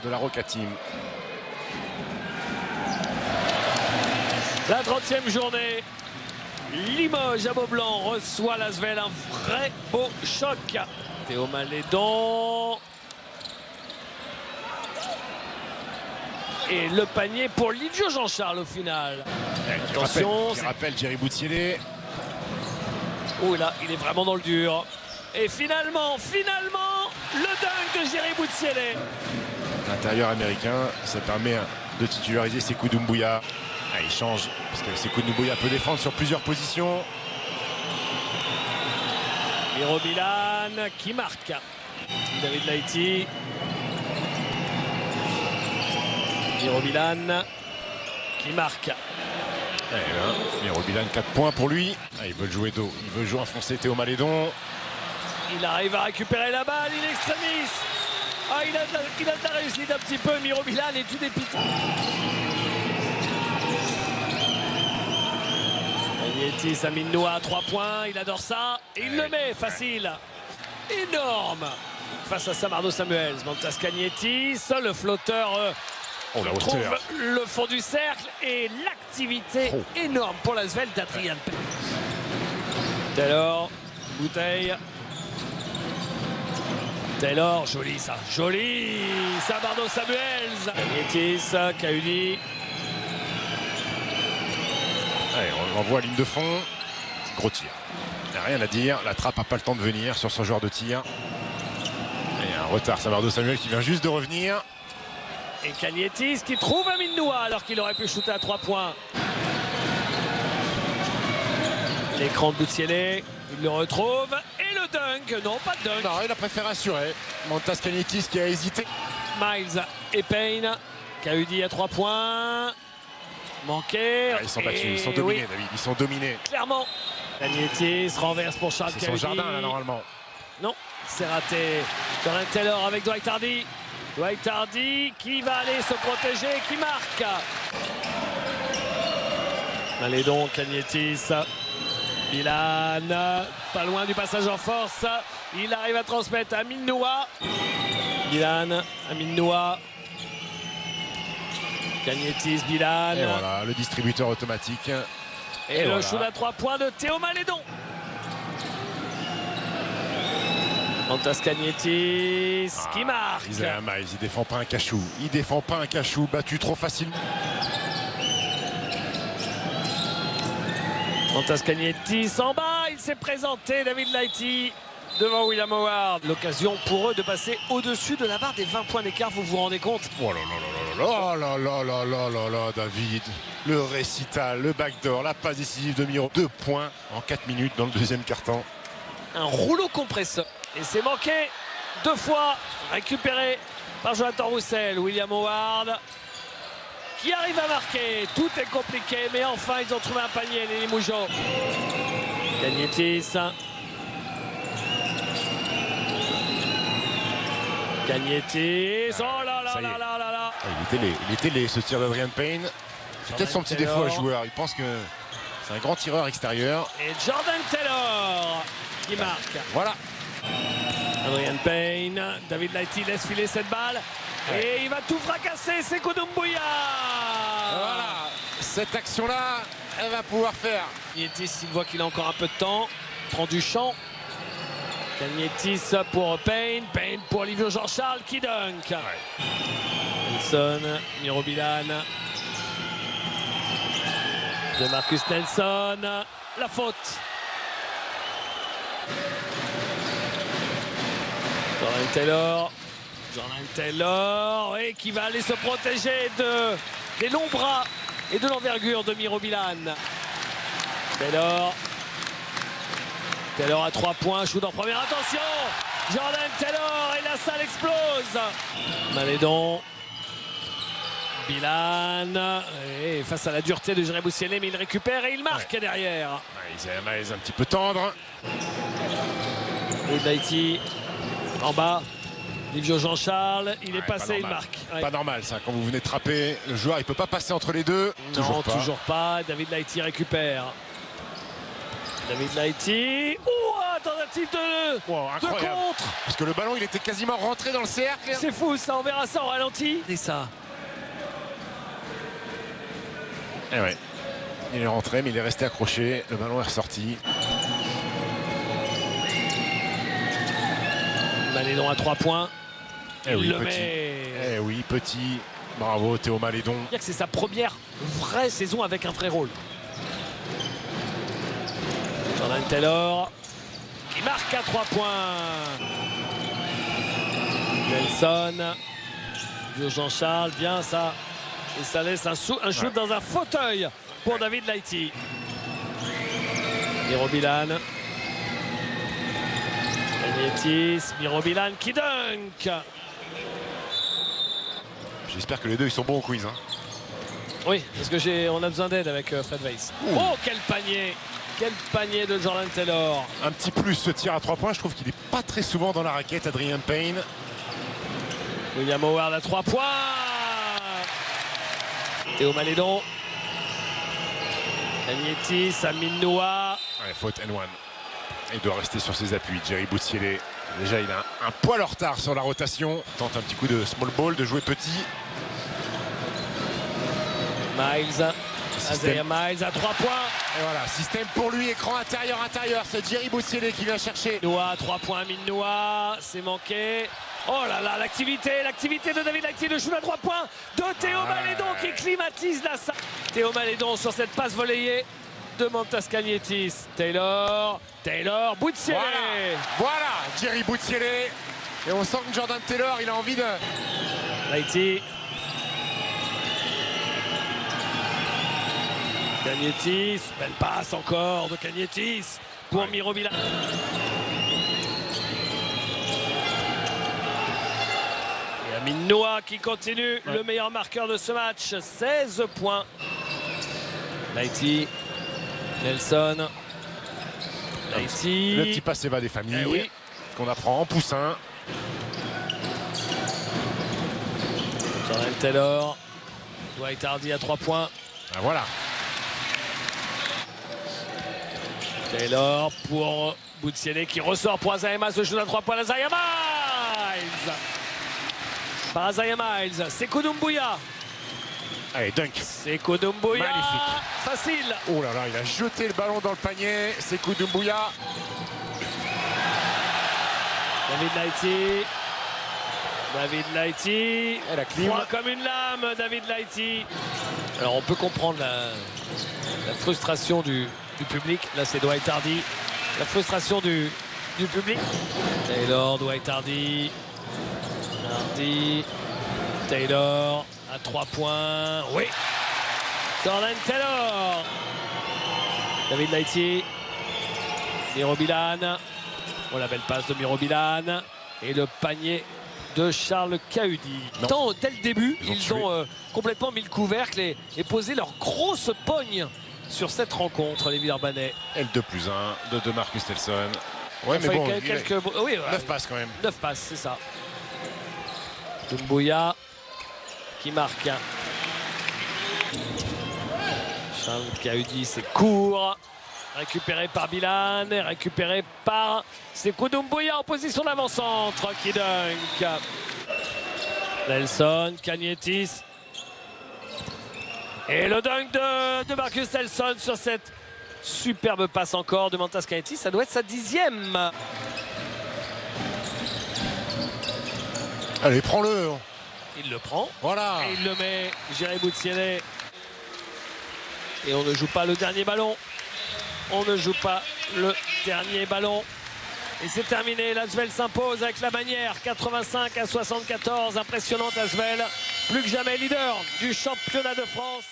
de la Roca Team. La 30e journée. Limoges à Beaublanc reçoit l'Asvel, un vrai beau choc. Théo Malédon. Et le panier pour Livio Jean-Charles au final. Attention. Qui rappelle Jerry Boutielé. Oh là, il est vraiment dans le dur. Et finalement, le dunk de Jerry Boutielé. L'intérieur américain, ça permet de titulariser Sékou Doumbouya. Ah, il change, parce que Sékou Doumbouya peut défendre sur plusieurs positions. Miro Bilan qui marque. David Laïti. Miro Bilan qui marque. Miro Bilan, 4 points pour lui. Ah, il veut jouer dos, il veut jouer enfoncer Théo Malédon. Il arrive à récupérer la balle, in extremis. Ah, il a de la réussite un petit peu. Miro Bilan est tout dépité. Agnetis Amin Noah à 3 points, il adore ça. Et il le met, facile. Énorme. Face à Samardo Samuels. Montas Cagnetis, le flotteur la trouve hauteur. le fond du cercle. Et l'activité énorme pour l'Asvel d'Adrian Pérez. Taylor, bouteille. Taylor, joli ça, joli. Samardo Samuels. Cagnetis, Kaudi. Allez, on l'envoie à ligne de fond. Gros tir. Il n'y a rien à dire. La trappe n'a pas le temps de venir sur son joueur de tir. Et un retard. Samardo Samuel qui vient juste de revenir. Et Cagnetis qui trouve Amin Noah alors qu'il aurait pu shooter à 3 points. L'écran de Boutielé, il le retrouve. Et le dunk, non pas de dunk. Non, il a préféré assurer. Montas Cagnetis qui a hésité. Miles et Payne. Kaudi à 3 points. Manqué. Ils sont battus, ils sont dominés, oui. David, ils sont dominés. Clairement. Cagnetis renverse pour Charles Kaudi. C'est son jardin là normalement. Non, c'est raté. Jordan Taylor avec Dwight Hardy. Dwight Hardy qui va aller se protéger, qui marque. Malédon, Cagnetis. Bilan, pas loin du passage en force. Il arrive à transmettre à Amin Noah. Bilan, Amin Noah. Cagnetis, Bilan. Et voilà, le distributeur automatique. Et le shoot à 3 points de Théo Malédon. Montas Cagnetis qui marque. Isaiah Miles, il défend pas un cachou. Il défend pas un cachou, battu trop facilement. Montas Cagnetis en bas, il s'est présenté, David Laïti devant William Howard. L'occasion pour eux de passer au-dessus de la barre des 20 points d'écart, vous vous rendez compte? Oh là là là là là là là là là, David. Le récital, le backdoor, la passe décisive de Miro. 2 points en 4 minutes dans le deuxième quart-temps. Un rouleau compresseur. Et c'est manqué 2 fois, récupéré par Jonathan Roussel. William Howard qui arrive à marquer. Tout est compliqué, mais enfin ils ont trouvé un panier, les Limougeaux. Cagnetis. Cagnetis. Oh là là là là là là. Il était laid ce tir d'Adrian Payne. C'est peut-être son petit défaut à joueur. Il pense que c'est un grand tireur extérieur. Et Jordan Taylor qui marque. Voilà. Adrian Payne, David Laïti laisse filer cette balle. Et il va tout fracasser, Sékou Doumbouya. Voilà. Cette action-là, elle va pouvoir faire. Cagnetis, il voit qu'il a encore un peu de temps. Prend du champ. Cagnetis pour Payne. Payne pour Livio Jean-Charles qui dunk. Nelson, Miro Bilan. De Marcus Nelson. La faute. Jordan Taylor et qui va aller se protéger des longs bras et de l'envergure de Miro Bilan. Taylor à 3 points, shoot en première, attention, Jordan Taylor et la salle explose. Malédon, Bilan, et face à la dureté de Jerry Boutielé, mais il récupère et il marque derrière. Isaiah Miles un petit peu tendre. Et Daïti en bas. Livio Jean-Charles, il est passé, il marque. Pas normal ça, quand vous venez de trapper, le joueur il peut pas passer entre les deux. Non, toujours pas. David Laïti récupère. David Laïti. Oh, attendez tentative de Incroyable. contre. Parce que le ballon, il était quasiment rentré dans le cercle. C'est fou ça, on verra ça en ralenti. Et ça. Et ouais. Il est rentré, mais il est resté accroché. Le ballon est ressorti. Malédon à 3 points. Eh oui, il le petit. met. Eh oui, petit. Bravo, Théo Malédon. C'est c'est sa première vraie saison avec un vrai rôle. Jordan Taylor qui marque à 3 points. Nelson. Jean-Charles, bien ça. Et ça laisse un shoot dans un fauteuil pour David Laïti. Mirobilan. Cagnetis, Mirobilan qui dunk. J'espère que les deux ils sont bons au quiz. Hein. Oui, parce que on a besoin d'aide avec Fred Weiss. Oh, quel panier! Quel panier de Jordan Taylor. Un petit plus ce tir à 3 points. Je trouve qu'il n'est pas très souvent dans la raquette, Adrien Payne. William Howard à 3 points. Théo Malédon. Cagnetis, Amin Noah. Ouais, faute N1. Il doit rester sur ses appuis. Jerry Boutielé. Déjà, il a un poil en retard sur la rotation. Tente un petit coup de small ball, de jouer petit. Miles. Isaiah Miles à 3 points. Et voilà, système pour lui, écran intérieur. C'est Jerry Boutielé qui vient chercher. Noah à 3 points, Amin Noah. C'est manqué. Oh là là, l'activité de David Laïti, le shoot à 3 points de Théo Malédon qui climatise la salle. Théo Malédon sur cette passe volleyée de Mantas Cagnetis. Taylor, Boutielé. Voilà, Jerry Boutielé. Et on sent que Jordan Taylor, il a envie de... Laïti. Cagnetis, belle passe encore de Cagnetis pour Mirobilan. Et Amin Noah qui continue, le meilleur marqueur de ce match, 16 points. Laïti, Nelson, Laïti. Le petit passe va des familles. Eh oui. Qu'on apprend en poussin. Jordan Taylor, Dwight Hardy à 3 points. Ah, voilà. Taylor pour Boutielé qui ressort pour Isaiah Miles, le shoot à 3 points d'Isaiah Miles. Par Isaiah Miles, Sekou Doumbouya. Allez, dunk. Sekou Doumbouya. Magnifique. Facile. Oh là là, il a jeté le ballon dans le panier. Sekou Doumbouya. David Laïti. Et la clim. Froid comme une lame, David Laïti. Alors on peut comprendre la frustration du public. Là c'est Dwight Hardy. La frustration du public. Taylor, Dwight Hardy. Taylor à 3 points. Oui. Jordan Taylor. David Laïti. Mirobilan. Oh, la belle passe de Mirobilan. Et le panier de Charles Cahudi. Dès le début, ils ont complètement mis le couvercle et posé leur grosse pogne sur cette rencontre, les Villeurbanais. Et le 2+1 de Marcus Nelson. Ouais, mais bon, 9 passes quand même. 9 passes, c'est ça. Doumbouya qui marque. Charles Cahudi, c'est court. Récupéré par Bilan, récupéré par Sekou Doumbouya en position d'avant-centre qui dunk. Nelson, Cagnetis. Et le dunk de Marcus Nelson sur cette superbe passe encore de Mantas Cagnetis. Ça doit être sa 10e. Allez, prends-le. Il le prend. Voilà. Et il le met, Jerry Boutielé. Et on ne joue pas le dernier ballon. On ne joue pas le dernier ballon. Et c'est terminé. L'Asvel s'impose avec la manière. 85 à 74. Impressionnante Asvel. Plus que jamais leader du championnat de France.